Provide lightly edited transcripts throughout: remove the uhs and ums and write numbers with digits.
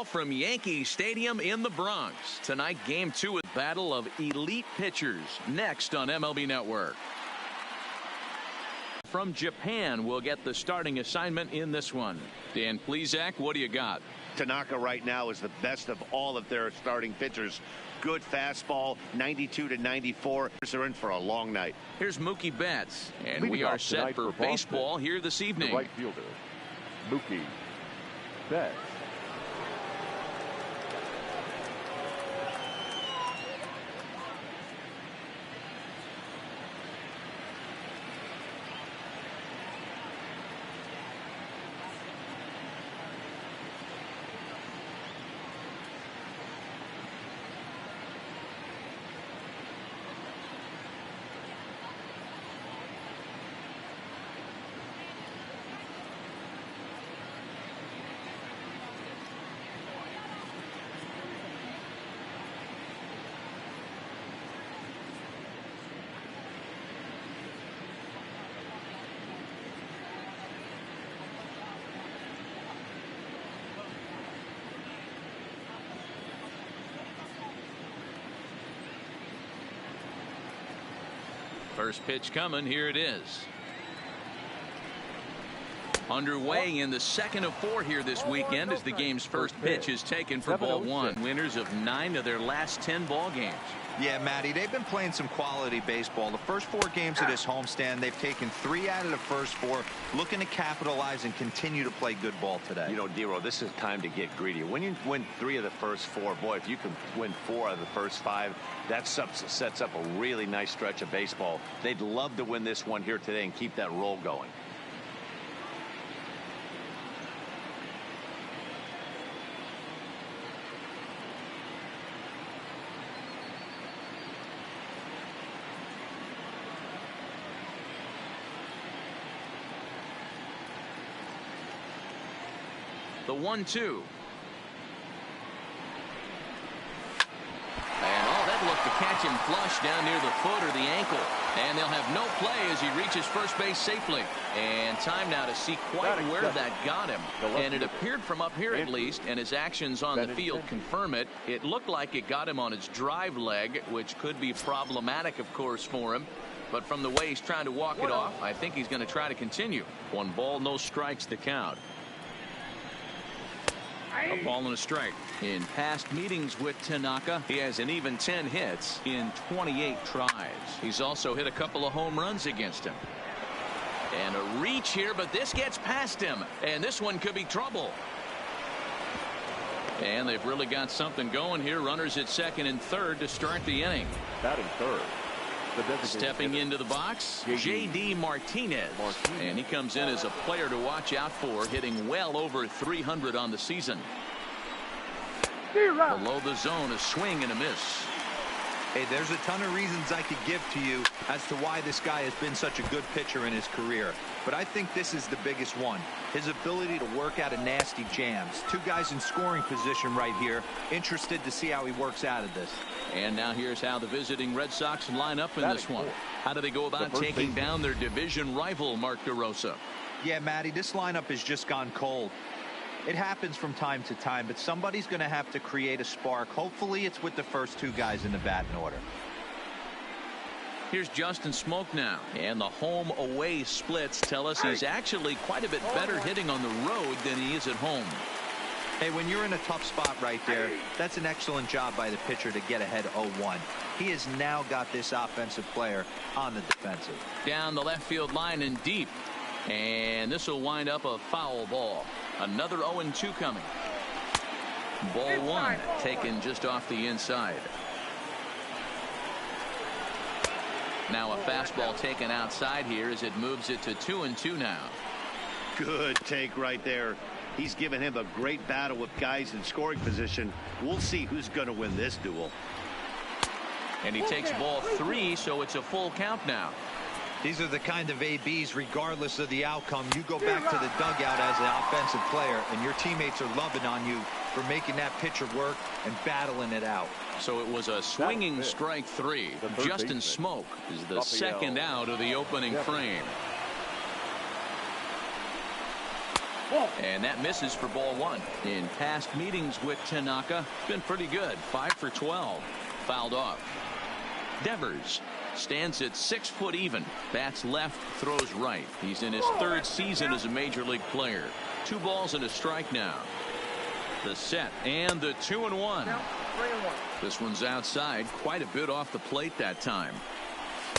From Yankee Stadium in the Bronx. Tonight, Game 2 of Battle of Elite Pitchers. Next on MLB Network. From Japan will get the starting assignment in this one. Dan Plesac, what do you got? Tanaka right now is the best of all of their starting pitchers. Good fastball, 92 to 94. They're in for a long night. Here's Mookie Betts, and we are set for baseball here this evening. The right fielder, Mookie Betts. First pitch coming. Here it is. Underway in the second of 4 here this weekend as the game's first pitch is taken for ball 1. Winners of 9 of their last 10 ball games. Yeah, Matty, they've been playing some quality baseball. The first 4 games of this homestand, they've taken 3 out of the first 4, looking to capitalize and continue to play good ball today. You know, Dero, this is time to get greedy. When you win 3 of the first 4, boy, if you can win 4 out of the first 5, that sets up a really nice stretch of baseball. They'd love to win this one here today and keep that roll going. The 1-2. And that looked to catch him flush down near the foot or the ankle. And they'll have no play as he reaches first base safely. And time now to see quite where that got him. And it appeared from up here at least, and his actions on the field confirm it. It looked like it got him on his drive leg, which could be problematic, of course, for him. But from the way he's trying to walk it off, I think he's going to try to continue. 1 ball, no strikes the count. A ball and a strike. In past meetings with Tanaka, he has an even 10 hits in 28 tries. He's also hit a couple of home runs against him. And a reach here, but this gets past him. And this one could be trouble. And they've really got something going here. Runners at second and third to start the inning. Batting third. Stepping into the box, J.D. Martinez. And he comes in as a player to watch out for, hitting well over 300 on the season. Below the zone, a swing and a miss. Hey, there's a ton of reasons I could give to you as to why this guy has been such a good pitcher in his career. But I think this is the biggest one. His ability to work out of nasty jams. 2 guys in scoring position right here. Interested to see how he works out of this. And now here's how the visiting Red Sox line up in this one. How do they go about taking down their division rival, Mark DeRosa? Yeah, Matty, this lineup has just gone cold. It happens from time to time, but somebody's going to have to create a spark. Hopefully it's with the first 2 guys in the batting order. Here's Justin Smoke now. And the home-away splits tell us he's actually quite a bit better hitting on the road than he is at home. Hey, when you're in a tough spot right there, that's an excellent job by the pitcher to get ahead 0-1. He has now got this offensive player on the defensive. Down the left field line and deep. And this will wind up a foul ball. Another 0-2 coming. Ball 1 taken just off the inside. Now a fastball taken outside here as it moves it to 2-2 now. Good take right there. He's given him a great battle with guys in scoring position. We'll see who's going to win this duel. And he takes ball 3, so it's a full count now. These are the kind of ABs, regardless of the outcome. You go back to the dugout as an offensive player, and your teammates are loving on you for making that pitcher work and battling it out. So it was a swinging strike 3. Justin Smoke is the second out of the opening frame. And that misses for ball one. In past meetings with Tanaka, been pretty good. 5 for 12. Fouled off. Devers stands at 6 foot even. Bats left, throws right. He's in his third season as a major league player. 2 balls and a strike now. The set and the 2-1. This one's outside, quite a bit off the plate that time.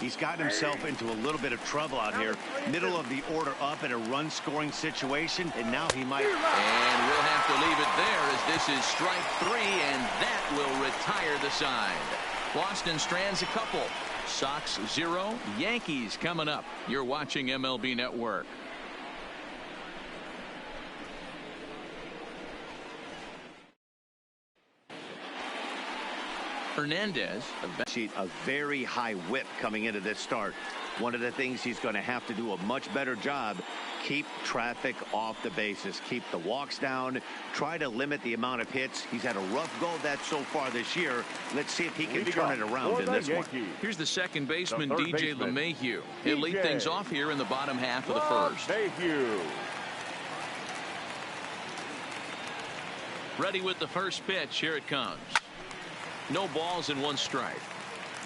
He's got himself into a little bit of trouble out here. Middle of the order up in a run scoring situation, and now he might. And we'll have to leave it there as this is strike 3, and that will retire the side. Boston strands a couple. Sox 0, Yankees coming up. You're watching MLB Network. Hernandez, a very high whip coming into this start. One of the things he's going to have to do a much better job, keep traffic off the bases, keep the walks down, try to limit the amount of hits. He's had a rough go of that so far this year. Let's see if he can turn it around in this one. Here's the second baseman, DJ LeMahieu. He'll lead things off here in the bottom half of the first. Ready with the first pitch. Here it comes. No balls and 1 strike.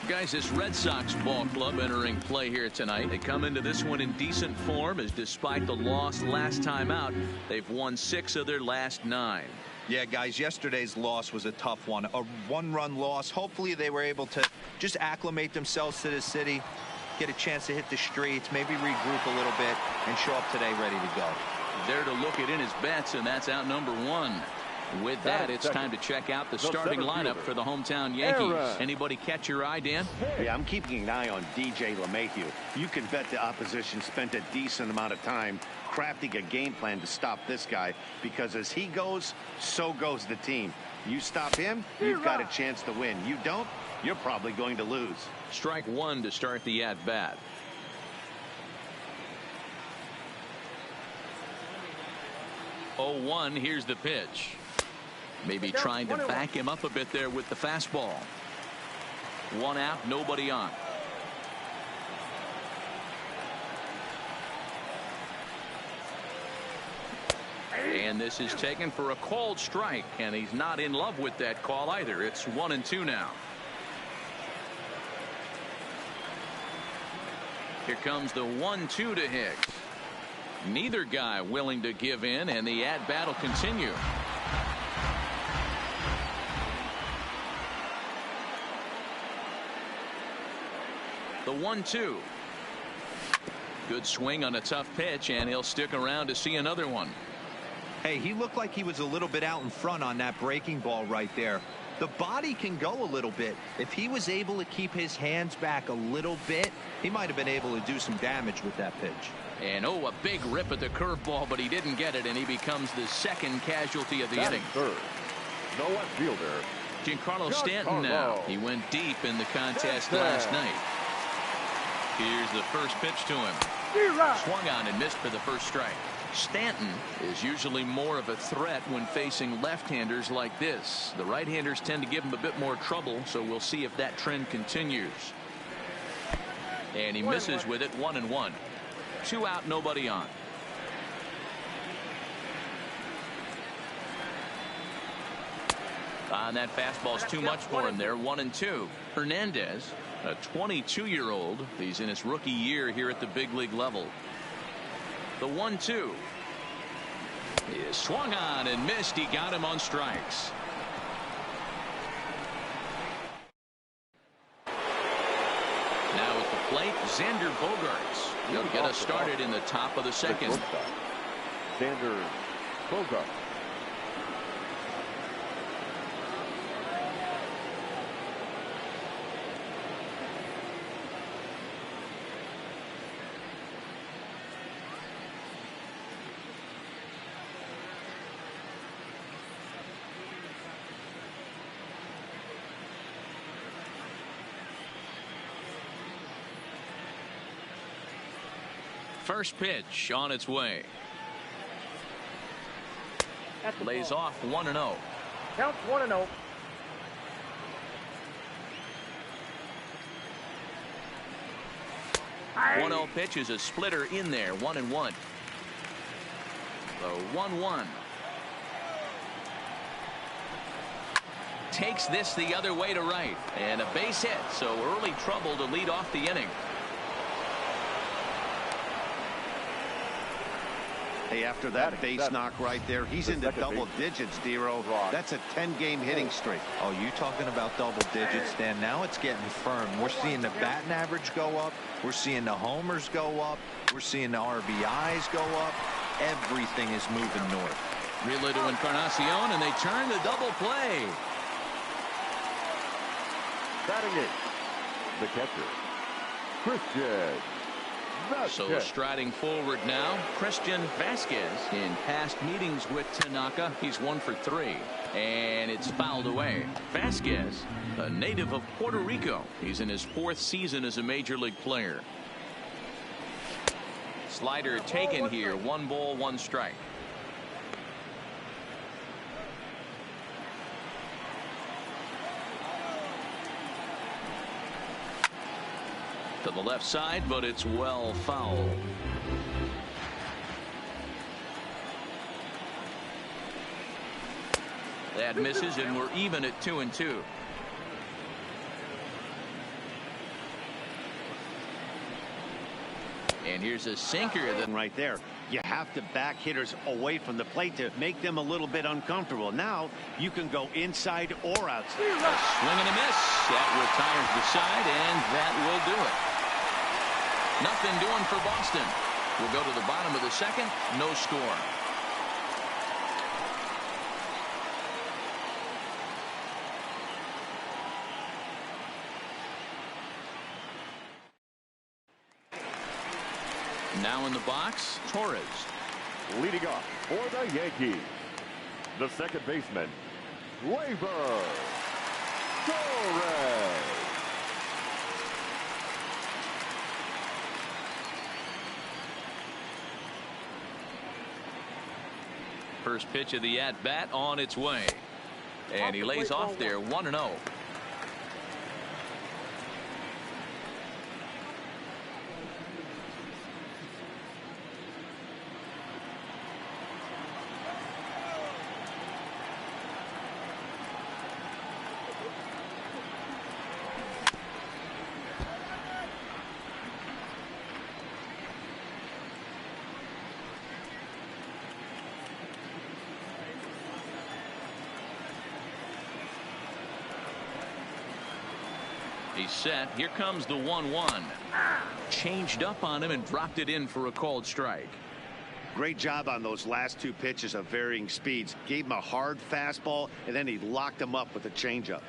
Guys, this Red Sox ball club entering play here tonight. They come into this one in decent form, as despite the loss last time out, they've won 6 of their last 9. Yeah, guys, yesterday's loss was a tough one. A 1-run loss. Hopefully they were able to just acclimate themselves to the city, get a chance to hit the streets, maybe regroup a little bit, and show up today ready to go. There to look it in his bets, and that's out number 1. With that, it's time to check out the starting lineup for the hometown Yankees. Anybody catch your eye, Dan? Yeah, I'm keeping an eye on DJ LeMahieu. You can bet the opposition spent a decent amount of time crafting a game plan to stop this guy, because as he goes, so goes the team. You stop him, you've got a chance to win. You don't, you're probably going to lose. Strike 1 to start the at-bat. Oh, 1, here's the pitch. Maybe trying to back him up a bit there with the fastball. 1 out, nobody on. And this is taken for a called strike, and he's not in love with that call either. It's 1-2 now. Here comes the 1-2 to Hicks. Neither guy willing to give in, and the at-bat will continue. The 1-2. Good swing on a tough pitch, and he'll stick around to see another one. Hey, he looked like he was a little bit out in front on that breaking ball right there. The body can go a little bit. If he was able to keep his hands back a little bit, he might have been able to do some damage with that pitch. And oh, a big rip at the curveball, but he didn't get it, and he becomes the second casualty of the inning. Third, no left fielder. Giancarlo Stanton now. He went deep in the contest last night. Here's the first pitch to him. Swung on and missed for the first strike. Stanton is usually more of a threat when facing left-handers like this. The right-handers tend to give him a bit more trouble, so we'll see if that trend continues. And he misses with it. 1-1. 2 out, nobody on. That fastball's too much for him there. 1-2. Hernandez, a 22-year-old. He's in his rookie year here at the big league level. The 1-2 is swung on and missed. He got him on strikes. Now at the plate, Xander Bogaerts. He'll get us started in the top of the second. Xander Bogaerts. First pitch on its way. Lays off 1-0. Count 1-0. One 1-0 pitch is a splitter in there. 1-1. The 1-1. Takes this the other way to right. And a base hit, so early trouble to lead off the inning. Hey, after that base knock right there, he's into double digits, Dero. That's a 10-game hitting streak. Oh, you talking about double digits, Dan? Now it's getting firm. We're seeing the batting average go up. We're seeing the homers go up. We're seeing the RBIs go up. Everything is moving north. Relay to Encarnacion, and they turn the double play. Batting it, the catcher, Christian. So striding forward now, Christian Vasquez. In past meetings with Tanaka, he's 1 for 3. And it's fouled away. Vasquez, a native of Puerto Rico. He's in his 4th season as a major league player. Slider taken here. 1 ball, 1 strike. To the left side, but it's well foul. That misses, and we're even at 2-2. And here's a sinker that right there. You have to back hitters away from the plate to make them a little bit uncomfortable. Now you can go inside or outside. A swing and a miss. That retires the side, and that will do it. Nothing doing for Boston. We'll go to the bottom of the 2nd. No score. Now in the box, Torres. Leading off for the Yankees, the second baseman, Gleyber Torres. First pitch of the at-bat on its way. And he lays off there 1-0. He's set. Here comes the 1-1. Changed up on him and dropped it in for a called strike. Great job on those last 2 pitches of varying speeds. Gave him a hard fastball, and then he locked him up with a changeup.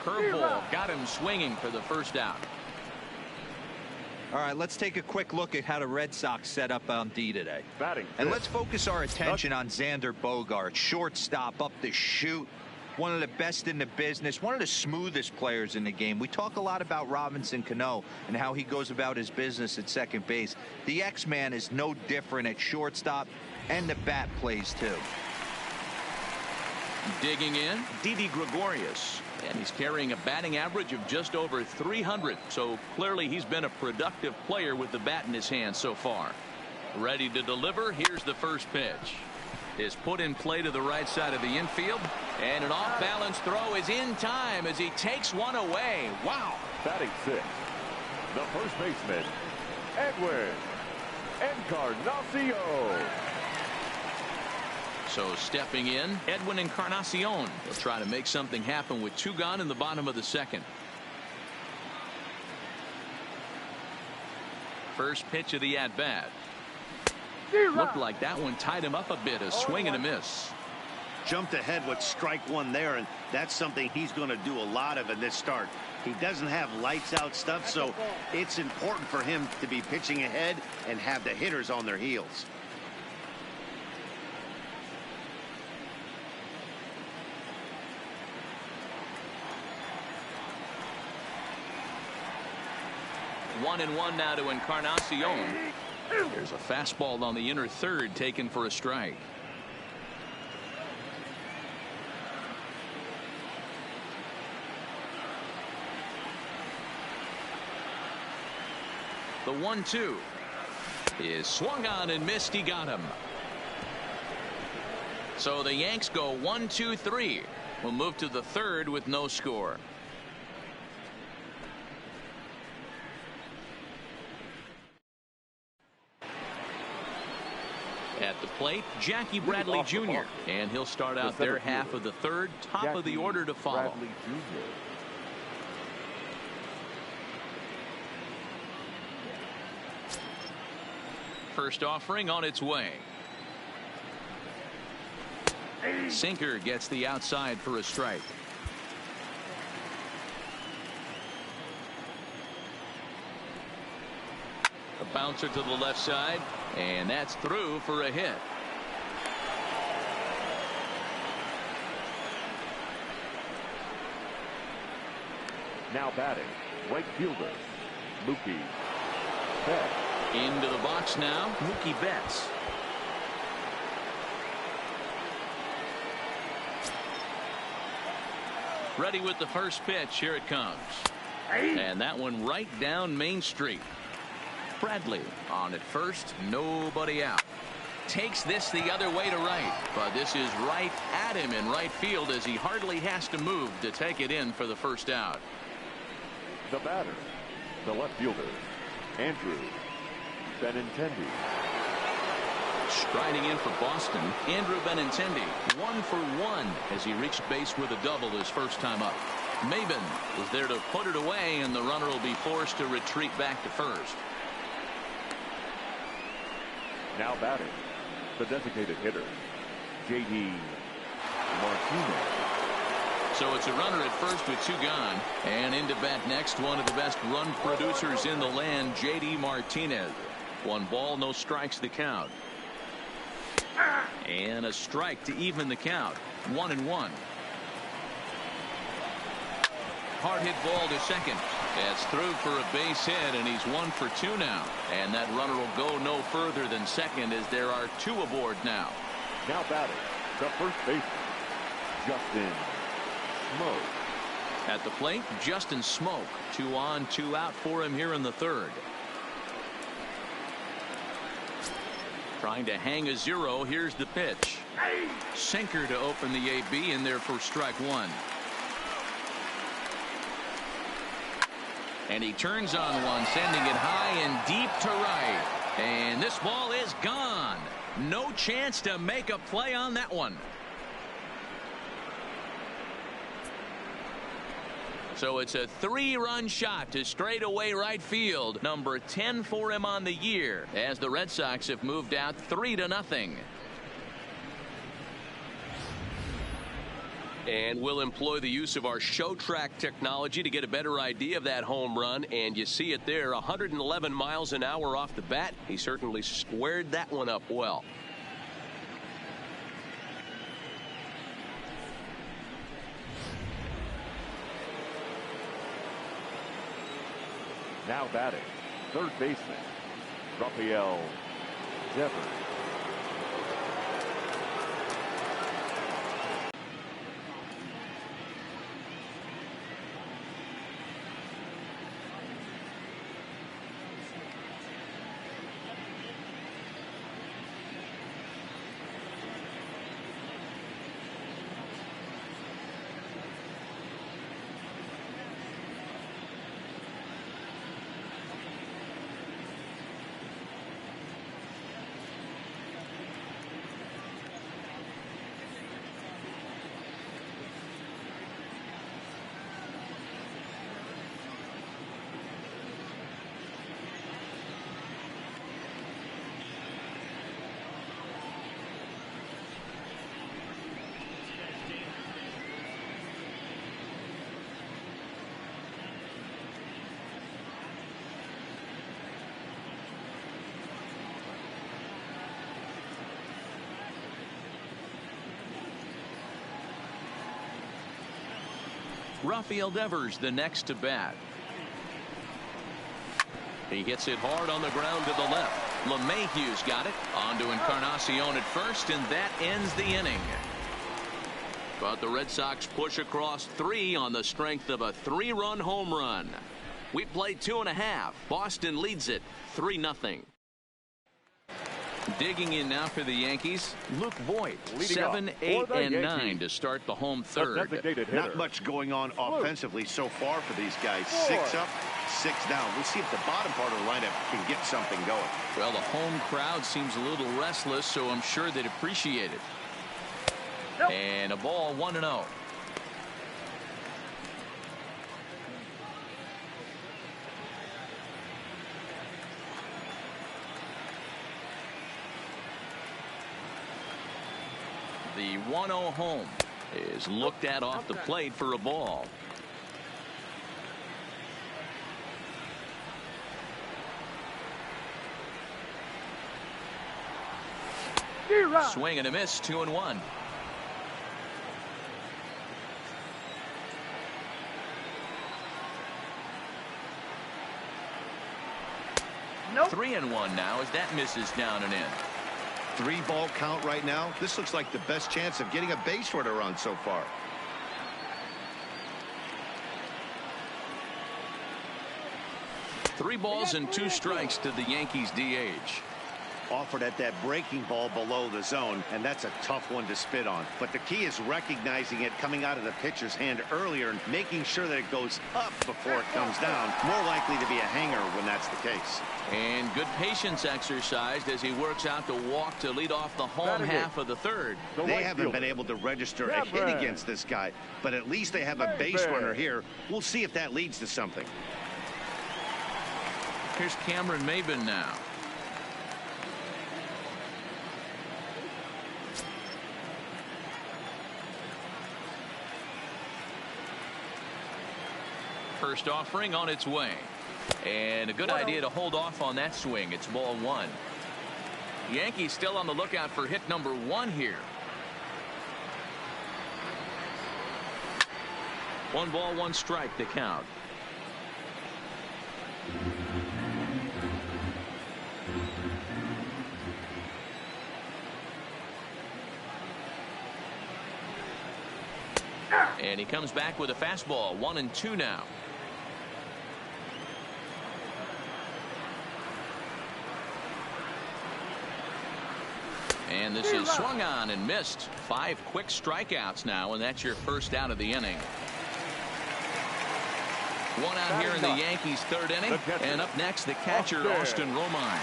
Curveball got him swinging for the first out. All right, let's take a quick look at how the Red Sox set up on D today. Batting. And let's focus our attention on Xander Bogaerts, shortstop, up the chute. One of the best in the business, one of the smoothest players in the game. We talk a lot about Robinson Cano and how he goes about his business at second base. The X-Man is no different at shortstop, and the bat plays too. Digging in, Didi Gregorius. And he's carrying a batting average of just over 300. So clearly he's been a productive player with the bat in his hand so far. Ready to deliver. Here's the first pitch. Is put in play to the right side of the infield. And an off-balance throw is in time as he takes one away. Wow. Batting 6, the first baseman, Edwin Encarnacion. So stepping in, Edwin Encarnacion. He'll try to make something happen with 2 gone in the bottom of the 2nd. First pitch of the at-bat. Looked like that one tied him up a bit. A swing and a miss. Jumped ahead with strike 1 there, and that's something he's going to do a lot of in this start. He doesn't have lights out stuff, so it's important for him to be pitching ahead and have the hitters on their heels. One and one now to Encarnacion. There's a fastball on the inner 3rd taken for a strike. The 1-2 is swung on and missed. He got him. So the Yanks go 1-2-3. We'll move to the third with no score. At the plate, Jackie Bradley Jr. And he'll start out their half of the third, top of the order to follow. First offering on its way. Sinker gets the outside for a strike. A bouncer to the left side, and that's through for a hit. Now batting, right fielder, Mookie Betts. Into the box now, Mookie Betts. Ready with the first pitch. Here it comes. And that one right down Main Street. Bradley on at first, nobody out. Takes this the other way to right, but this is right at him in right field as he hardly has to move to take it in for the first out. The batter, the left fielder, Andrew Benintendi. Striding in for Boston, Andrew Benintendi, 1 for 1 as he reached base with a double his first time up. Maben is there to put it away, and the runner will be forced to retreat back to first. Now batting, the designated hitter, J.D. Martinez. So it's a runner at first with 2 gone, and into bat next, one of the best run producers in the land, J.D. Martinez. 1 ball, no strikes the count. And a strike to even the count. 1-1. Hard hit ball to second. That's through for a base hit, and he's 1 for 2 now. And that runner will go no further than second as there are 2 aboard now. Now batting, the first baseman, Justin Smoke. At the plate, Justin Smoke. 2 on, 2 out for him here in the third. Trying to hang a 0. Here's the pitch. Sinker to open the AB in there for strike 1. And he turns on one, sending it high and deep to right. And this ball is gone. No chance to make a play on that one. So it's a 3-run shot to straightaway right field. Number 10 for him on the year, as the Red Sox have moved out 3-0. And we'll employ the use of our show track technology to get a better idea of that home run. And you see it there, 111 miles an hour off the bat. He certainly squared that one up well. Now batting, third baseman, Rafael Devers. Rafael Devers, the next to bat. He hits it hard on the ground to the left. LeMahieu's got it. On to Encarnacion at first, and that ends the inning. But the Red Sox push across 3 on the strength of a 3-run home run. We played 2.5. Boston leads it 3-0. Digging in now for the Yankees, Luke Voigt. 7, 8, and 9 to start the home third. Not much going on offensively so far for these guys. 6 up, 6 down. We'll see if the bottom part of the lineup can get something going. Well, the home crowd seems a little restless, so I'm sure they'd appreciate it. Nope. And a ball 1-0. The 1-0 home is looked at off the plate for a ball. Swing and a miss, 2-1. Nope. 3-1 now as that misses down and in. 3-ball count right now. This looks like the best chance of getting a base runner on so far. Three balls and 2 strikes to the Yankees DH. Offered at that breaking ball below the zone, and that's a tough one to spit on. But the key is recognizing it coming out of the pitcher's hand earlier and making sure that it goes up before it comes down. More likely to be a hanger when that's the case. And good patience exercised as he works out to walk to lead off the home half of the third. They haven't been able to register a hit against this guy, but at least they have a base runner here. We'll see if that leads to something. Here's Cameron Maybin now. First offering on its way. And a good idea to hold off on that swing. It's ball 1. Yankees still on the lookout for hit number 1 here. 1 ball, 1 strike to count. And he comes back with a fastball. 1-2 now. And this is swung on and missed. 5 quick strikeouts now, and that's your first out of the inning. 1 out here in the Yankees' 3rd inning. And up next, the catcher, Austin Romine.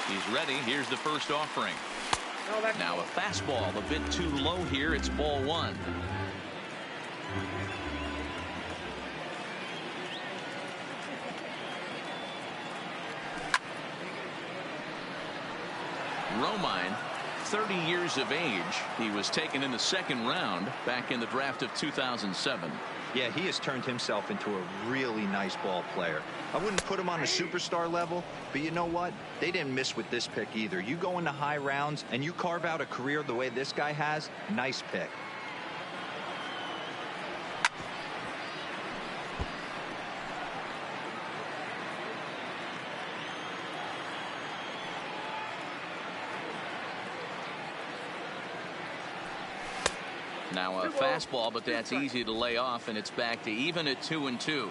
He's ready. Here's the first offering. Now a fastball a bit too low here. It's ball 1. Romine, 30 years of age. He was taken in the 2nd round back in the draft of 2007. Yeah, he has turned himself into a really nice ball player. I wouldn't put him on a superstar level, but you know what? They didn't miss with this pick either. You go into high rounds and you carve out a career the way this guy has, nice pick. Now a fastball, but that's easy to lay off, and it's back to even at 2-2.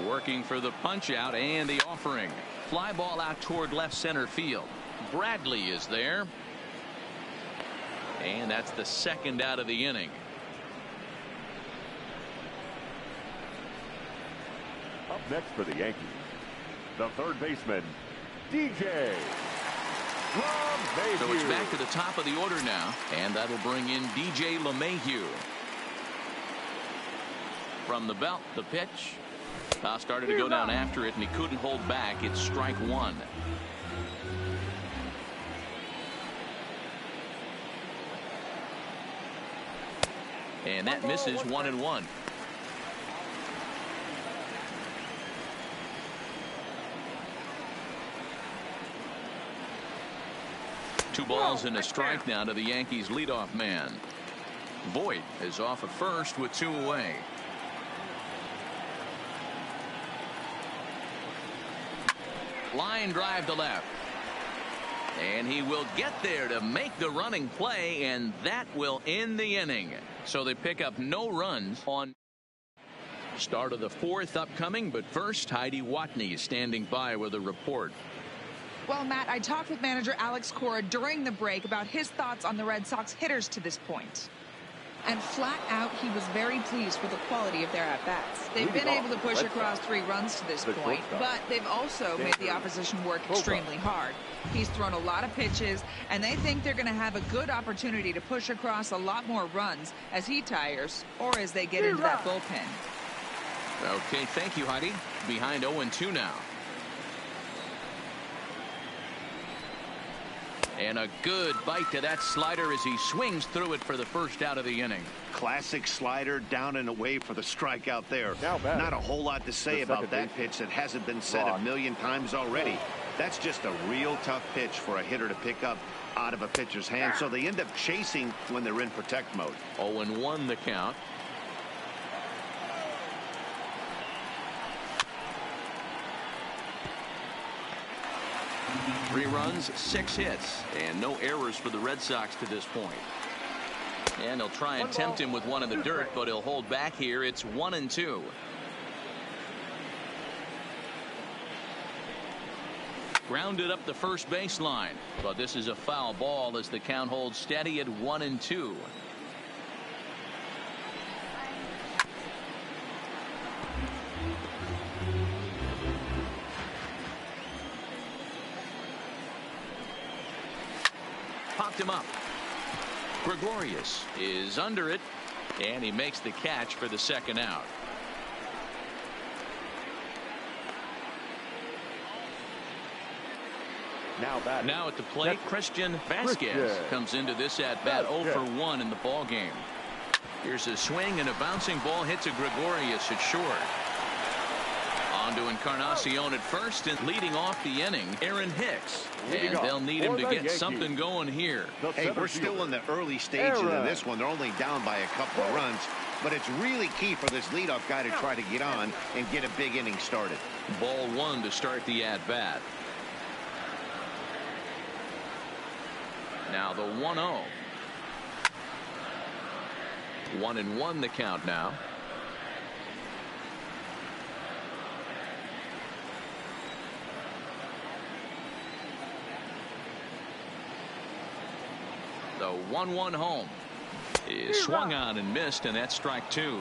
Working for the punch out and the offering. Fly ball out toward left center field. Bradley is there. And that's the 2nd out of the inning. Up next for the Yankees, the 3rd baseman, DJ LeMahieu. So it's back to the top of the order now, and that'll bring in DJ LeMahieu. From the belt, the pitch. Started to go down after it, and he couldn't hold back. It's strike 1. And that misses 1-1. Two balls and a strike now to the Yankees leadoff man. Voit is off at first with 2 away. Line drive to left. And he will get there to make the running play, and that will end the inning. So they pick up no runs on start of the 4th upcoming. But first, Heidi Watney is standing by with a report. Well, Matt, I talked with manager Alex Cora during the break about his thoughts on the Red Sox hitters to this point. And flat out, he was very pleased with the quality of their at-bats. They've been able to push across 3 runs to this point, but they've also made the opposition work extremely hard. He's thrown a lot of pitches, and they think they're going to have a good opportunity to push across a lot more runs as he tires or as they get into that bullpen. Okay, thank you, Heidi. Behind 0-2 now. And a good bite to that slider as he swings through it for the first out of the inning. Classic slider, down and away for the strikeout there. Not a whole lot to say about that pitch that hasn't been said a million times already. That's just a real tough pitch for a hitter to pick up out of a pitcher's hand, so they end up chasing when they're in protect mode. 0-1 the count. Three runs, 6 hits, and no errors for the Red Sox to this point. And they'll try and tempt him with one in the dirt, but he'll hold back here. It's 1-2. Grounded up the first baseline, but this is a foul ball as the count holds steady at 1-2. Popped him up. Gregorius is under it, and he makes the catch for the second out. Now at the plate, Christian Vasquez comes into this at-bat 0 for 1 in the ball game. Here's a swing, and a bouncing ball hits a Gregorius at short. On to Encarnacion at first, and leading off the inning, Aaron Hicks. And they'll need him to get something going here. Hey, we're still in the early stages of this one. They're only down by a couple of runs, but it's really key for this leadoff guy to try to get on and get a big inning started. Ball 1 to start the at-bat. Now the 1-0. 1-1 the count now. The 1-1 home is swung on and missed, and that's strike 2.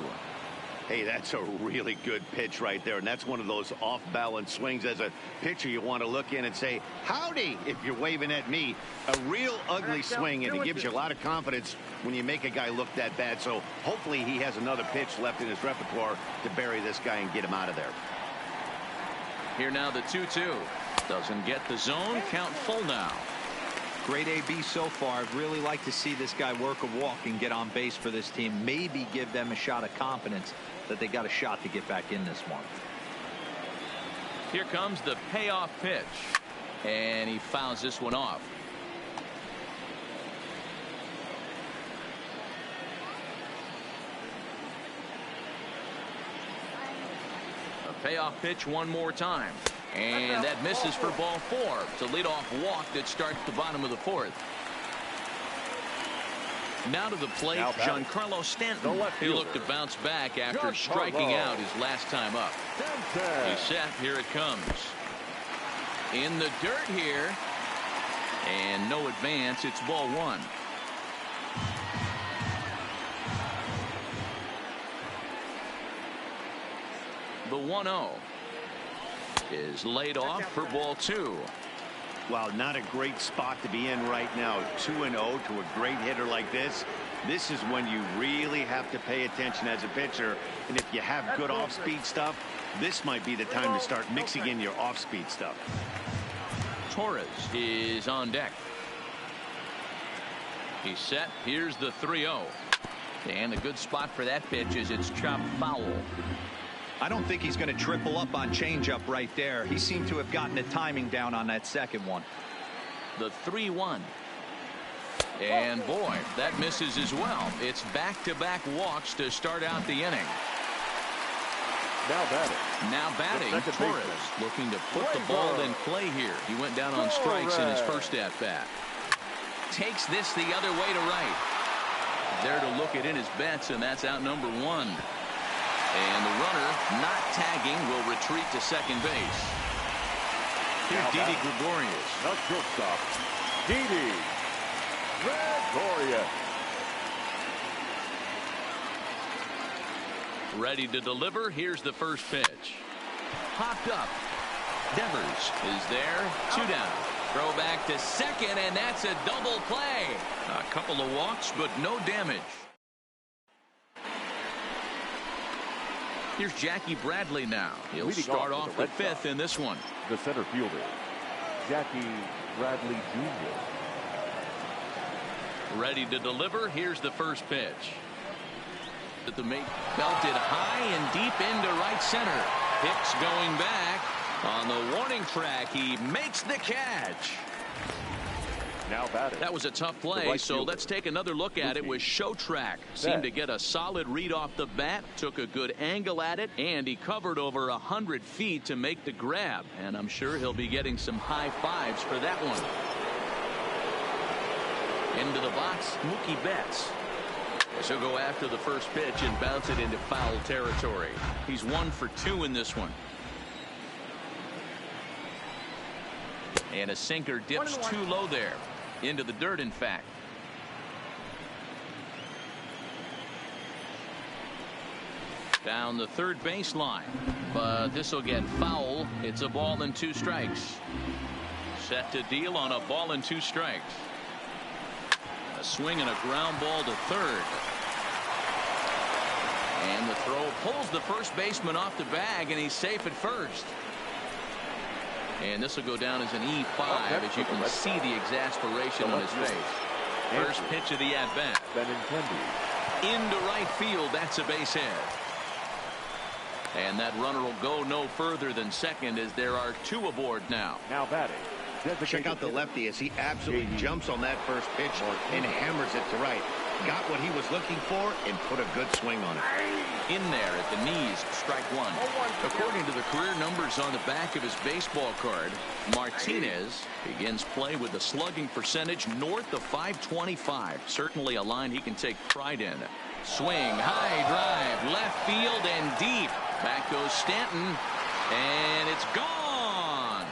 Hey, that's a really good pitch right there, and that's one of those off-balance swings. As a pitcher, you want to look in and say, howdy, if you're waving at me. A real ugly swing, and it gives you a lot of confidence when you make a guy look that bad. So hopefully he has another pitch left in his repertoire to bury this guy and get him out of there. Here now the 2-2. Doesn't get the zone. Count full now. Great AB so far. I'd really like to see this guy work a walk and get on base for this team. Maybe give them a shot of confidence that they got a shot to get back in this one. Here comes the payoff pitch, and he fouls this one off. A payoff pitch one more time. And that misses for ball 4. It's a leadoff walk that starts the bottom of the 4th. Now to the plate, Giancarlo Stanton. He looked to bounce back after striking out his last time up. He's set. Here it comes. In the dirt here. And no advance. It's ball 1. The 1-0 is laid off for ball 2. Wow, not a great spot to be in right now. 2-0 to a great hitter like this. This is when you really have to pay attention as a pitcher. And if you have good off-speed stuff, this might be the time to start mixing in your off-speed stuff. Torres is on deck. He's set. Here's the 3-0. And a good spot for that pitch is it's chopped foul. I don't think he's going to triple up on changeup right there. He seemed to have gotten the timing down on that second one. The 3-1. And boy, that misses as well. It's back-to-back walks to start out the inning. Now batting. Torres looking to put the ball in play here. He went down on strikes in his first at-bat. Takes this the other way to right. There to look it in his bets, and that's out number one. And the runner, not tagging, will retreat to second base. Here's Didi Gregorius. The shortstop, Didi Gregorius. Ready to deliver. Here's the first pitch. Popped up. Devers is there. 2 down. Throw back to second, and that's a double play. A couple of walks, but no damage. Here's Jackie Bradley now. He'll start off the fifth in this one. The center fielder, Jackie Bradley Jr. Ready to deliver. Here's the first pitch. The mate belted high and deep into right center. Hicks going back. On the warning track, he makes the catch. Now batting. That was a tough play, so let's take another look at it with Show Track. Seemed to get a solid read off the bat, took a good angle at it, and he covered over 100 feet to make the grab. And I'm sure he'll be getting some high fives for that one. Into the box, Mookie Betts. So go after the first pitch and bounce it into foul territory. He's 1 for 2 in this one. And a sinker dips too low there. Into the dirt, in fact. Down the third baseline. But this will get foul. It's a ball and 2 strikes. Set to deal on a ball and 2 strikes. A swing and a ground ball to third. And the throw pulls the first baseman off the bag, and he's safe at first. And this will go down as an E5, as you can see the exasperation on his face. First pitch of the at-bat. Into right field, that's a base hit. And that runner will go no further than second, as there are 2 aboard now. Now batting. Check out the lefty as he absolutely jumps on that first pitch and hammers it to right. Got what he was looking for and put a good swing on it. In there at the knees, strike 1. According to the career numbers on the back of his baseball card, Martinez begins play with a slugging percentage north of .525. Certainly a line he can take pride in. Swing, high drive, left field and deep. Back goes Stanton, and it's gone.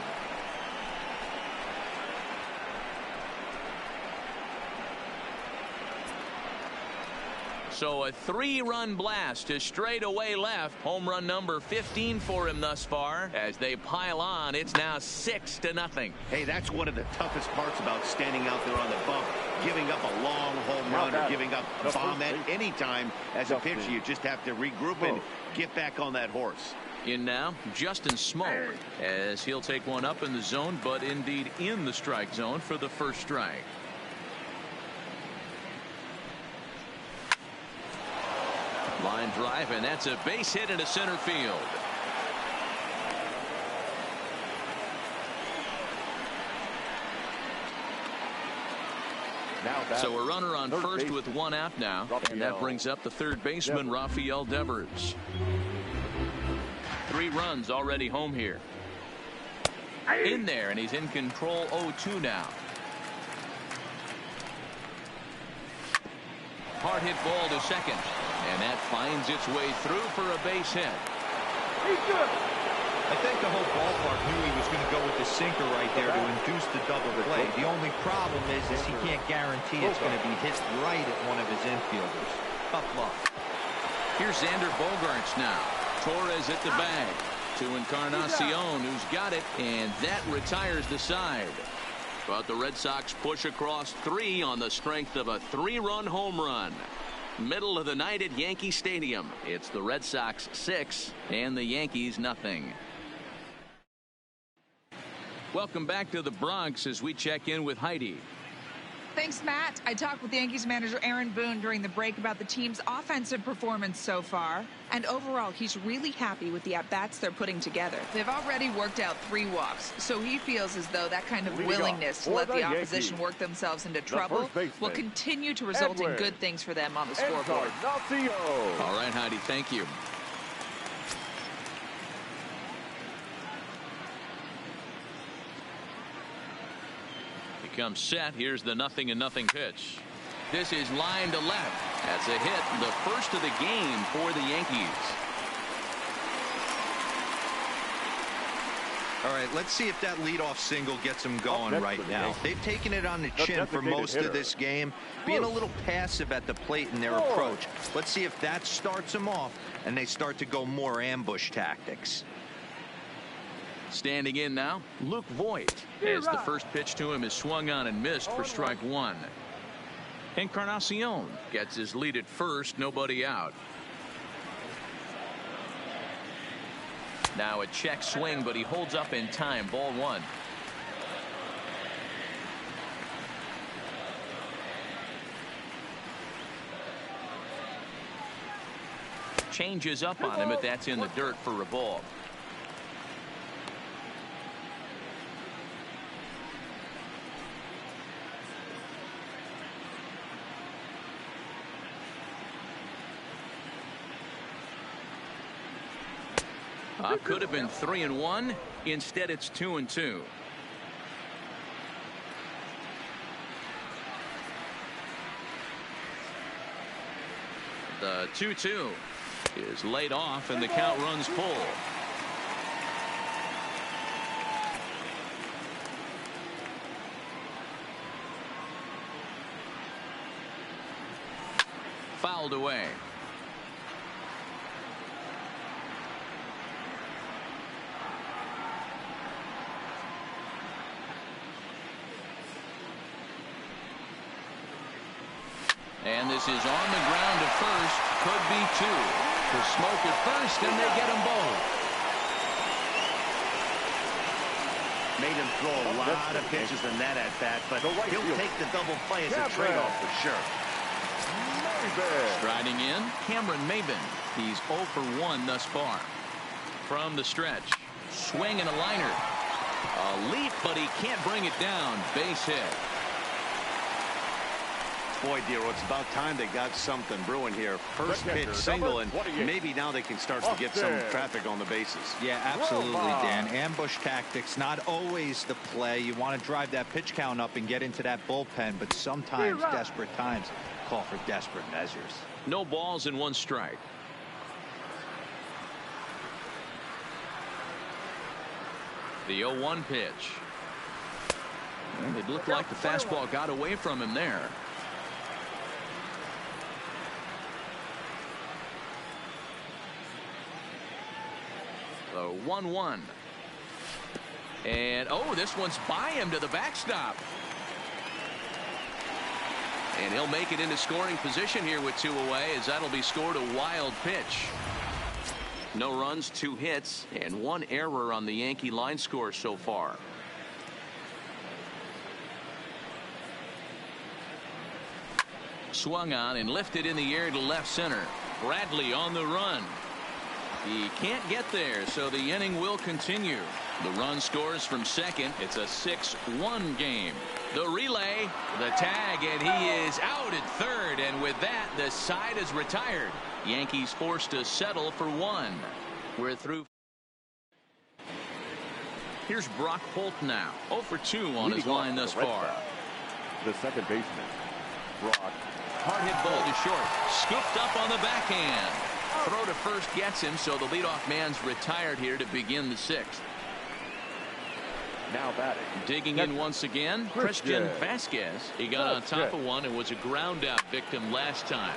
So a 3-run blast to straightaway left. Home run number 15 for him thus far. As they pile on, it's now 6-0. Hey, that's one of the toughest parts about standing out there on the bump. Giving up a long home run or giving up a bomb at any time as a pitcher. You just have to regroup and get back on that horse. In now, Justin Smoke, as he'll take one up in the zone, but indeed in the strike zone for the first strike. Line drive, and that's a base hit into center field. So a runner on first with 1 out now, and that brings up the third baseman, Rafael Devers. 3 runs already home here. In there, and he's in control 0-2 now. Hard hit ball to second. And that finds its way through for a base hit. I think the whole ballpark knew he was going to go with the sinker right there to induce the double play. The only problem is he can't guarantee it's going to be hit right at one of his infielders. Tough luck. Here's Xander Bogaerts now. Torres at the bag. To Encarnacion, who's got it, and that retires the side. But the Red Sox push across 3 on the strength of a 3-run home run. Middle of the night at Yankee Stadium. It's the Red Sox 6 and the Yankees nothing. Welcome back to the Bronx as we check in with Heidi. Thanks, Matt. I talked with Yankees manager Aaron Boone during the break about the team's offensive performance so far. And overall, he's really happy with the at-bats they're putting together. They've already worked out 3 walks, so he feels as though that kind of willingness to let the opposition work themselves into trouble will continue to result in good things for them on the scoreboard. All right, Heidi, thank you. Comes set. Here's the 0-0 pitch. This is line to left. That's a hit, the first of the game for the Yankees. All right, let's see if that leadoff single gets them going right now. They've taken it on the chin for most of this game, being a little passive at the plate in their approach. Let's see if that starts them off and they start to go more ambush tactics. Standing in now, Luke Voigt, as the first pitch to him is swung on and missed for strike 1. Encarnacion gets his lead at first, nobody out. Now a check swing, but he holds up in time, ball 1. Changes up on him, but that's in the dirt for a ball. Could have been 3-1. Instead, it's 2-2. The 2-2 is laid off, and the count runs full. Fouled away. And this is on the ground to first. Could be 2. To smoke at first, and they get them both. Made him throw a lot of pitches in that at-bat, but he'll take the double play as a trade-off for sure. Striding in, Cameron Maybin. He's 0 for 1 thus far. From the stretch, swing and a liner. A leap, but he can't bring it down. Base hit. Boy, Dero, it's about time they got something brewing here. First pitch single, and maybe now they can start to get some traffic on the bases. Yeah, absolutely, Dan. Ambush tactics, not always the play. You want to drive that pitch count up and get into that bullpen, but sometimes desperate times call for desperate measures. No balls and 1 strike. The 0-1 pitch. And it looked like the fastball got away from him there. The 1-1. And, oh, this one's by him to the backstop. And he'll make it into scoring position here with 2 away, as that'll be scored a wild pitch. No runs, 2 hits, and 1 error on the Yankee line score so far. Swung on and lifted in the air to left center. Bradley on the run. He can't get there, so the inning will continue. The run scores from second. It's a 6-1 game. The relay, the tag, and he is out at third. And with that, the side is retired. Yankees forced to settle for 1. We're through. Here's Brock Holt now. 0 for 2 on his line thus far. The second baseman, Brock. Hard hit ball to short. Scooped up on the backhand. Throw to first gets him, so the leadoff man's retired here to begin the 6th. Now batting. Digging in once again, Christian Vasquez. He got on top of one and was a ground out victim last time.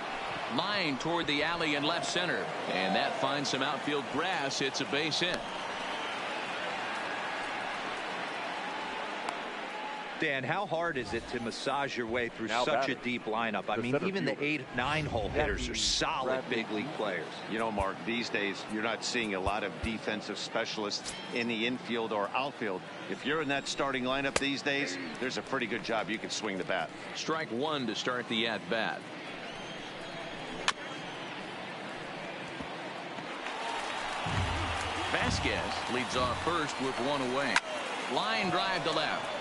Line toward the alley in left center, and that finds some outfield grass. It's a base hit. Dan, how hard is it to massage your way through such a deep lineup? I mean, even the 8-9 hole hitters are solid big league players. You know, Mark, these days you're not seeing a lot of defensive specialists in the infield or outfield. If you're in that starting lineup these days, there's a pretty good job you can swing the bat. Strike one to start the at-bat. Vasquez leads off first with one away. Line drive to left.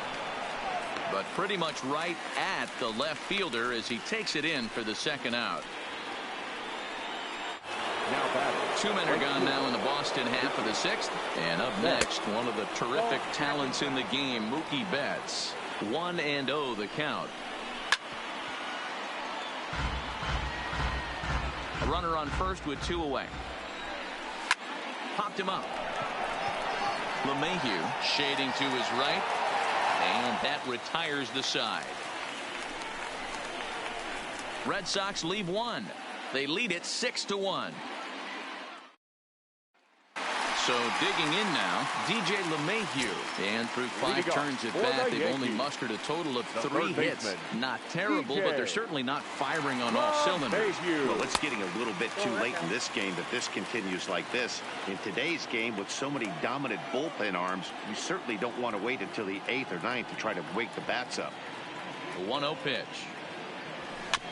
But pretty much right at the left fielder as he takes it in for the second out. Two men are gone now in the Boston half of the sixth. And up next, one of the terrific talents in the game, Mookie Betts. 1-0 the count. A runner on first with two away. Popped him up. LeMahieu shading to his right. And that retires the side. Red Sox leave one. They lead it 6-1. So digging in now, DJ LeMahieu. And through 5 turns at bat, they've only mustered a total of 3 hits. Not terrible, but they're certainly not firing on all cylinders. Well, it's getting a little bit too late in this game if this continues like this. In today's game, with so many dominant bullpen arms, you certainly don't want to wait until the 8th or 9th to try to wake the bats up. The 1-0 pitch.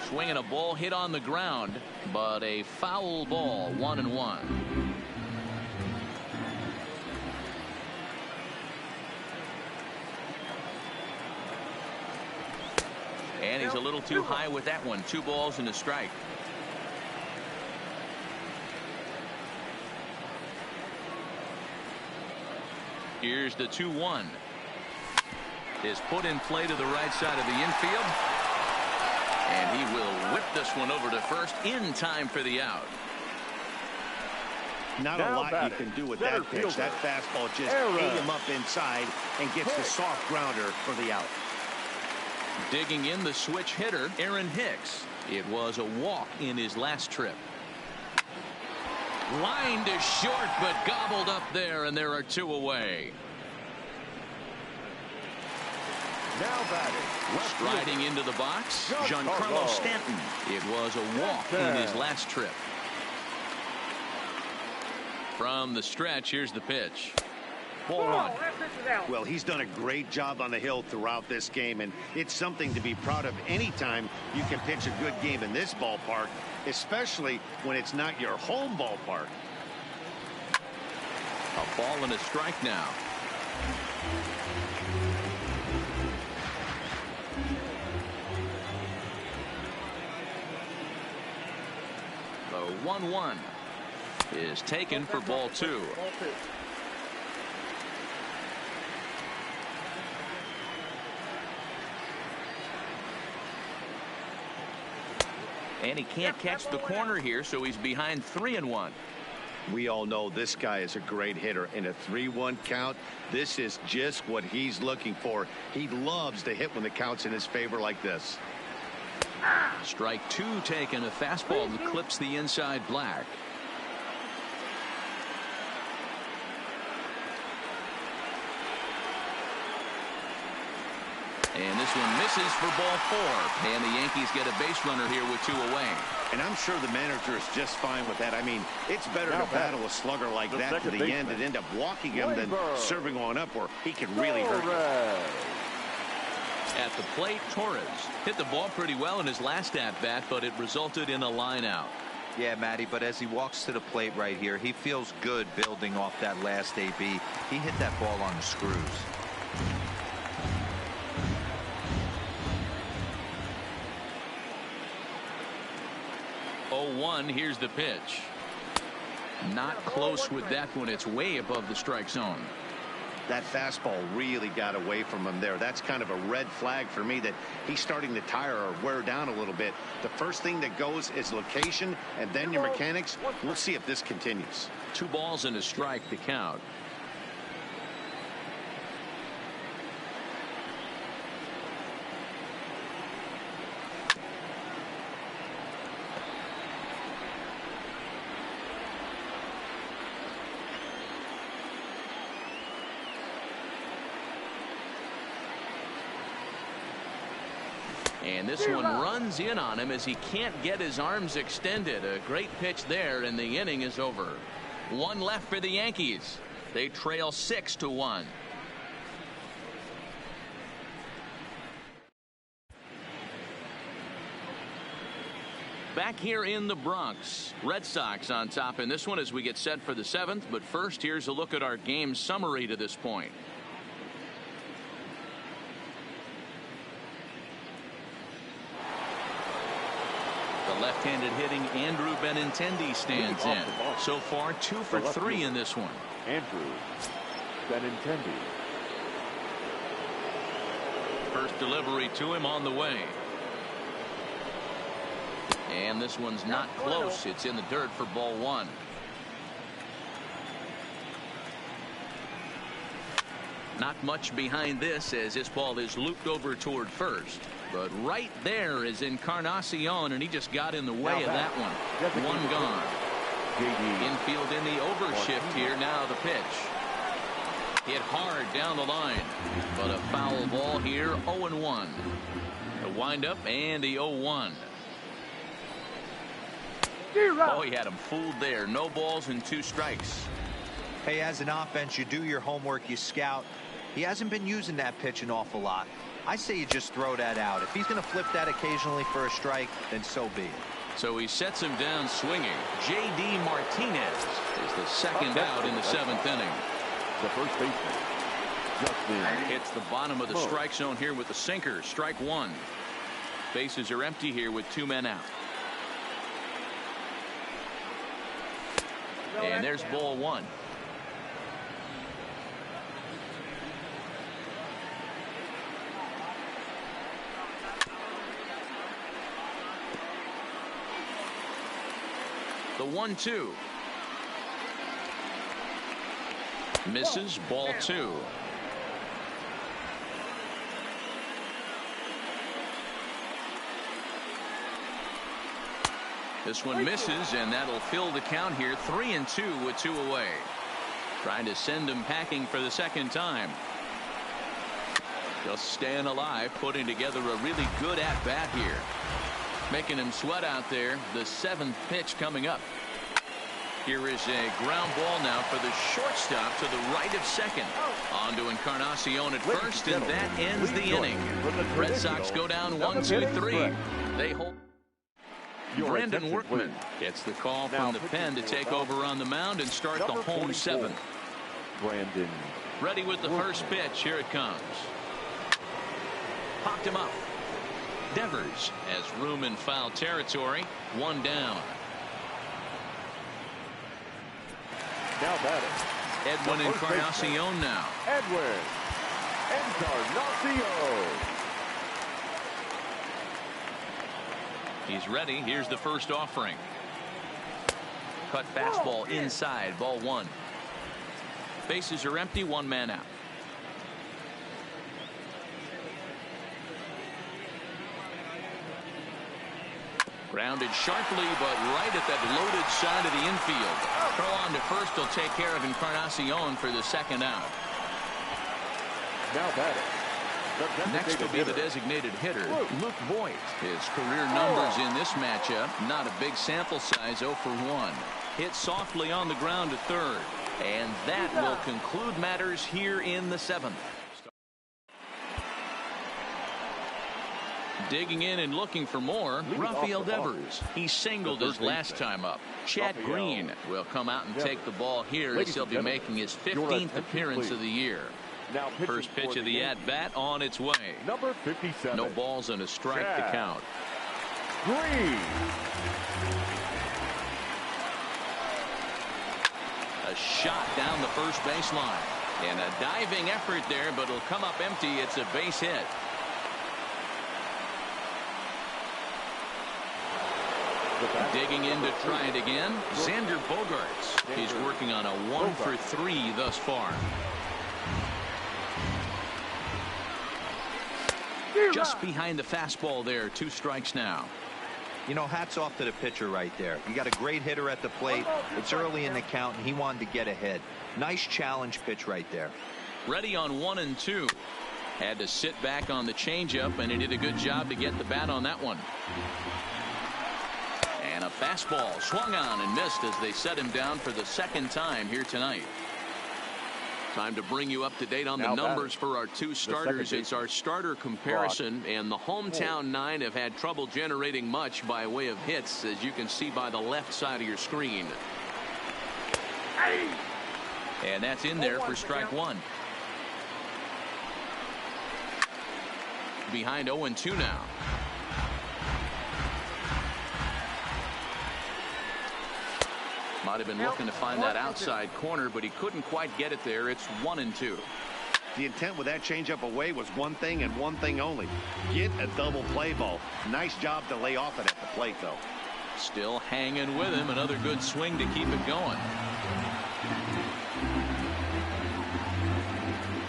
Swinging a ball hit on the ground, but a foul ball, 1-1. And he's a little too high with that one. 2 balls and a strike. Here's the 2-1. Is put in play to the right side of the infield. And he will whip this one over to first in time for the out. Not a lot you can do with that pitch. That fastball just ate him up inside and gets the soft grounder for the out. Digging in the switch hitter, Aaron Hicks. It was a walk in his last trip. Line to short, but gobbled up there, and there are 2 away. Now batting. Striding into the box, Giancarlo Stanton. It was a walk in his last trip. From the stretch, here's the pitch. Ball 1. Well, he's done a great job on the hill throughout this game, and it's something to be proud of anytime you can pitch a good game in this ballpark, especially when it's not your home ballpark. A ball and a strike now. The 1-1 is taken for ball 2. And he can't catch the corner here, so he's behind 3-1. We all know this guy is a great hitter. In a 3-1 count, this is just what he's looking for. He loves to hit when the count's in his favor like this. Strike 2 taken. A fastball that clips the inside black. And this one misses for ball 4. And the Yankees get a base runner here with 2 away. And I'm sure the manager is just fine with that. I mean, it's better to battle a slugger like that to the end and end up walking him than serving on up where he can really hurt you. At the plate, Torres hit the ball pretty well in his last at-bat, but it resulted in a line out. Yeah, Matty, but as he walks to the plate right here, he feels good building off that last AB. He hit that ball on the screws. Here's the pitch. Not close with that one. It's way above the strike zone. That fastball really got away from him there. That's kind of a red flag for me that he's starting to tire or wear down a little bit. The first thing that goes is location and then your mechanics. We'll see if this continues. 2 balls and a strike to count. And this one runs in on him as he can't get his arms extended. A great pitch there, and the inning is over. One left for the Yankees. They trail 6-1. Back here in the Bronx, Red Sox on top in this one as we get set for the 7th. But first, here's a look at our game summary to this point. The left-handed hitting Andrew Benintendi stands in. So far, 2 for 3 in this one. Andrew Benintendi. First delivery to him on the way. And this one's not close. It's in the dirt for ball 1. Not much behind this as this ball is looped over toward first. But right there is Encarnacion, and he just got in the way of that one. One gone. Infield in the overshift here. Now the pitch. Hit hard down the line. But a foul ball here. 0-1. The windup and the 0-1. Oh, he had him fooled there. No balls and 2 strikes. Hey, as an offense, you do your homework, you scout. He hasn't been using that pitch an awful lot. I say you just throw that out. If he's going to flip that occasionally for a strike, then so be it. So he sets him down swinging. J.D. Martinez is the second out in the 7th inning. The first baseman, Justin. Hits the bottom of the strike zone here with the sinker. Strike 1. Bases are empty here with 2 men out. And there's ball 1. The 1-2. Misses. Ball 2. This one misses, and that'll fill the count here. 3-2 with 2 away. Trying to send him packing for the second time. Just staying alive, putting together a really good at-bat here. Making him sweat out there. The 7th pitch coming up. Here is a ground ball now for the shortstop to the right of second. On to Encarnacion at first, and that ends the inning. Red Sox go down 1-2-3. They hold. Brandon Workman gets the call from the pen to take over on the mound and start the home 7th. Brandon. Ready with the first pitch. Here it comes. Popped him up. Devers has room in foul territory. 1 down. Now batting. Edwin Encarnacion now. Edwin Encarnacion. He's ready. Here's the first offering. Cut fastball inside. Ball 1. Bases are empty. 1 man out. Grounded sharply, but right at that loaded side of the infield. Throw on to first will take care of Encarnacion for the second out. Now batting. Next will be the designated hitter, Luke Voigt. His career numbers in this matchup, not a big sample size, 0 for 1. Hit softly on the ground to third. And that will conclude matters here in the 7th. Digging in and looking for more, Rafael Devers. He singled his last time up. Chad Green will come out and take the ball here as he'll be making his 15th appearance of the year. First pitch of the at-bat on its way. Number 57. No balls and a strike to count. Green. A shot down the first baseline. And a diving effort there, but it'll come up empty. It's a base hit. Digging in to try it again, Xander Bogaerts. He's working on a 1 for 3 thus far. Just behind the fastball there. 2 strikes now. You know, hats off to the pitcher right there. You got a great hitter at the plate. It's early in the count, and he wanted to get ahead. Nice challenge pitch right there. Ready on 1 and 2. Had to sit back on the changeup, and he did a good job to get the bat on that one. And a fastball swung on and missed as they set him down for the second time here tonight. Time to bring you up to date on the numbers for our two starters. It's our starter comparison, and the hometown nine have had trouble generating much by way of hits, as you can see by the left side of your screen. And that's in there for strike one. Behind 0-2 now. Might have been looking to find that outside corner, but he couldn't quite get it there. It's 1-2. The intent with that changeup away was one thing and one thing only. Get a double play ball. Nice job to lay off it at the plate, though. Still hanging with him. Another good swing to keep it going.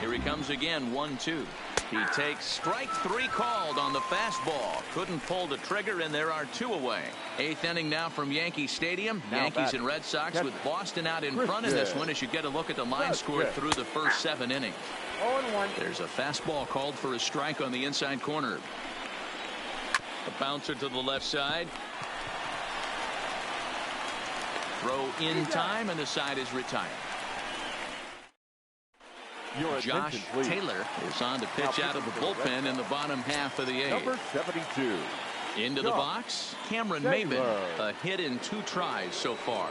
Here he comes again, 1-2. He takes strike three called on the fastball. Couldn't pull the trigger, and there are two away. Eighth inning now from Yankee Stadium. Yankees and Red Sox with Boston out in front in this one as you get a look at the line score through the first 7 innings. 0-1. There's a fastball called for a strike on the inside corner. A bouncer to the left side. Throw in time, and the side is retired. Josh Taylor is on to pitch out of the bullpen in the bottom half of the eighth. Number 72. Into the box, Cameron Maybin. A hit in 2 tries so far.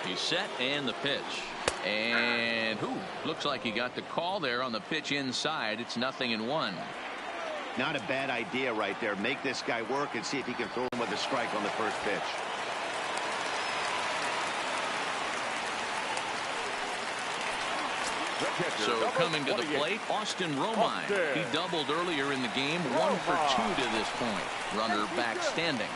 He's set, and the pitch. And looks like he got the call there on the pitch inside. It's 0-1. Not a bad idea right there. Make this guy work and see if he can throw him with a strike on the first pitch. So coming to the plate, Austin Romine. He doubled earlier in the game, 1 for 2 to this point. Runner back standing.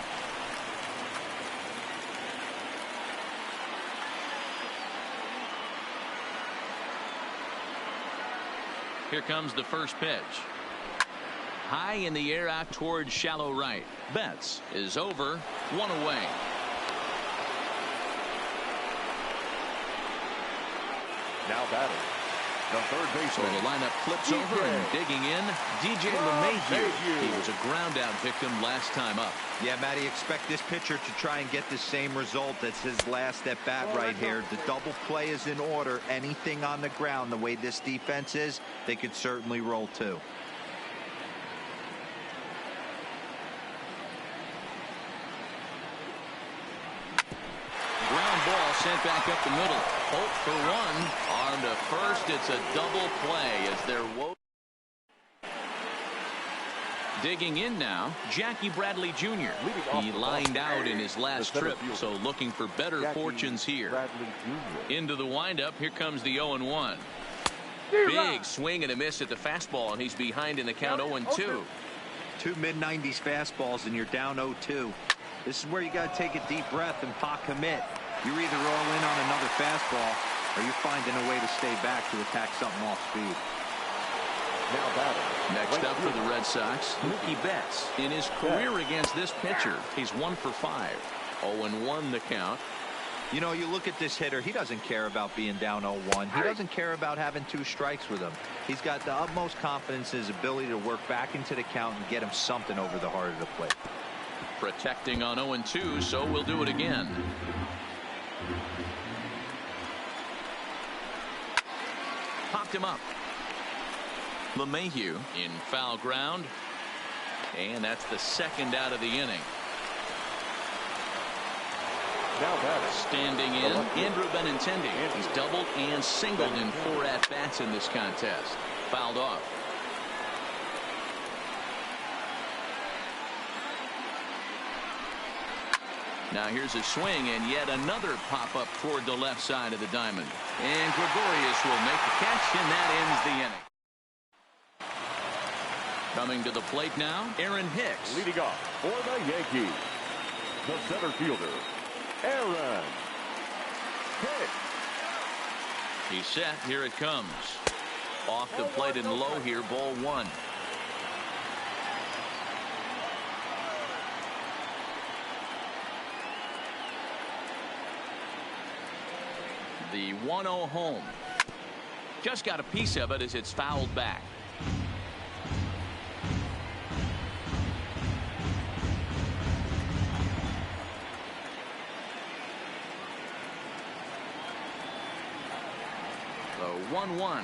Here comes the first pitch. High in the air out towards shallow right. Betts is over, 1 away. Now batting. The third baseman. So the lineup flips over, and digging in, DJ LeMahieu. He was a ground out victim last time up. Yeah, Matty, expect this pitcher to try and get the same result as his last at bat right here. The double play is in order. Anything on the ground, the way this defense is, they could certainly roll too. Ground ball sent back up the middle. Hope for 1. Arm to first. It's a double play as they're digging in now, Jackie Bradley Jr. He lined out in his last trip, so looking for better fortunes here. Into the windup. Here comes the 0-1. Big swing and a miss at the fastball, and he's behind in the count 0-2. 2 mid-90s fastballs, and you're down 0-2. This is where you got to take a deep breath and pot commit. You're either all in on another fastball, or you're finding a way to stay back to attack something off speed. Next up for the Red Sox, Mookie Betts. In his career against this pitcher, he's 1 for 5. 0-1 the count. You know, you look at this hitter, he doesn't care about being down 0-1. He doesn't care about having 2 strikes with him. He's got the utmost confidence in his ability to work back into the count and get him something over the heart of the plate. Protecting on 0-2, so we'll do it again. Popped him up. LeMahieu in foul ground, and that's the second out of the inning. Standing in, Andrew Benintendi. He's doubled and singled in 4 at-bats in this contest. Fouled off. Now here's a swing, and yet another pop-up toward the left side of the diamond. And Gregorius will make the catch, and that ends the inning. Coming to the plate now, Aaron Hicks. Leading off for the Yankees, the center fielder, Aaron Hicks. He's set. Here it comes. Off the plate and low here, ball 1. The 1-0 home. Just got a piece of it as it's fouled back. The 1-1.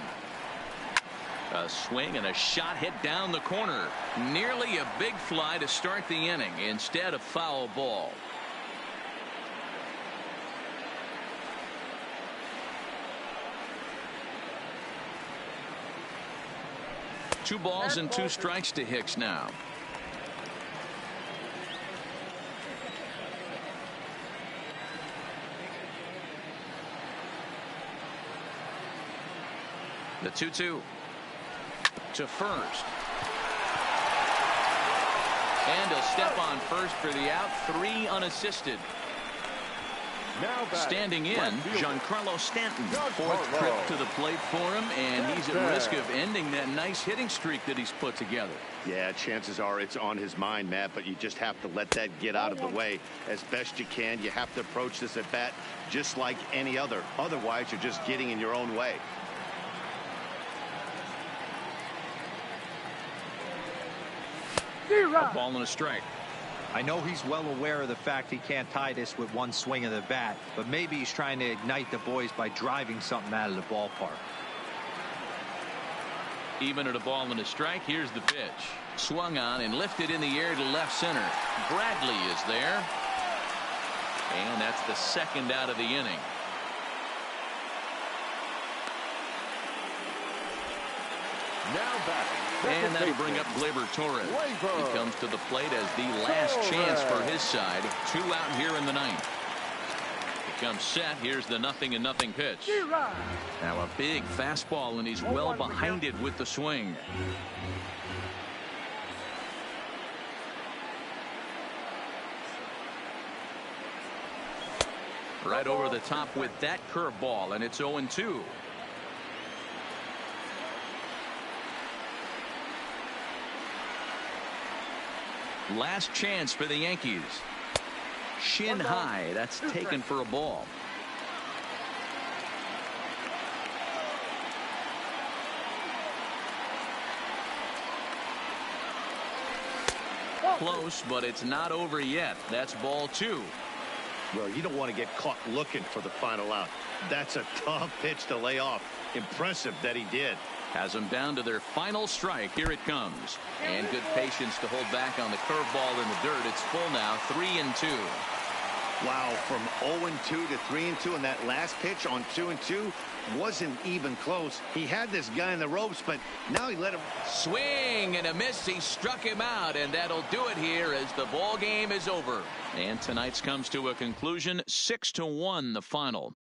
A swing and a shot hit down the corner. Nearly a big fly to start the inning. Instead, a foul ball. Two balls and two strikes to Hicks now. The 2-2 to first. And a step on first for the out. 3 unassisted. Standing in, Giancarlo Stanton. 4th trip to the plate for him, and he's at risk of ending that nice hitting streak that he's put together. Yeah, chances are it's on his mind, Matt, but you just have to let that get out of the way as best you can. You have to approach this at bat just like any other. Otherwise, you're just getting in your own way. A ball and a strike. I know he's well aware of the fact he can't tie this with one swing of the bat, but maybe he's trying to ignite the boys by driving something out of the ballpark. Even at a ball and a strike, here's the pitch. Swung on and lifted in the air to left center. Bradley is there. And that's the second out of the inning. Now batting. And that'll bring up Gleyber Torres. He comes to the plate as the last chance for his side. 2 out here in the 9th. He comes set. Here's the 0-0 pitch. Now a big fastball, and he's well behind it with the swing. Right over the top with that curveball, and it's 0-2. Last chance for the Yankees. Shin high. That's taken for a ball. Close, but it's not over yet. That's ball 2. Well, you don't want to get caught looking for the final out. That's a tough pitch to lay off. Impressive that he did. Has them down to their final strike. Here it comes. And good patience to hold back on the curveball in the dirt. It's full now. 3-2. Wow, from 0-2 to 3-2, and that last pitch on 2-2 wasn't even close. He had this guy in the ropes, but now he let him swing and a miss. He struck him out, and that'll do it here as the ball game is over. And tonight's comes to a conclusion. 6-1 the final.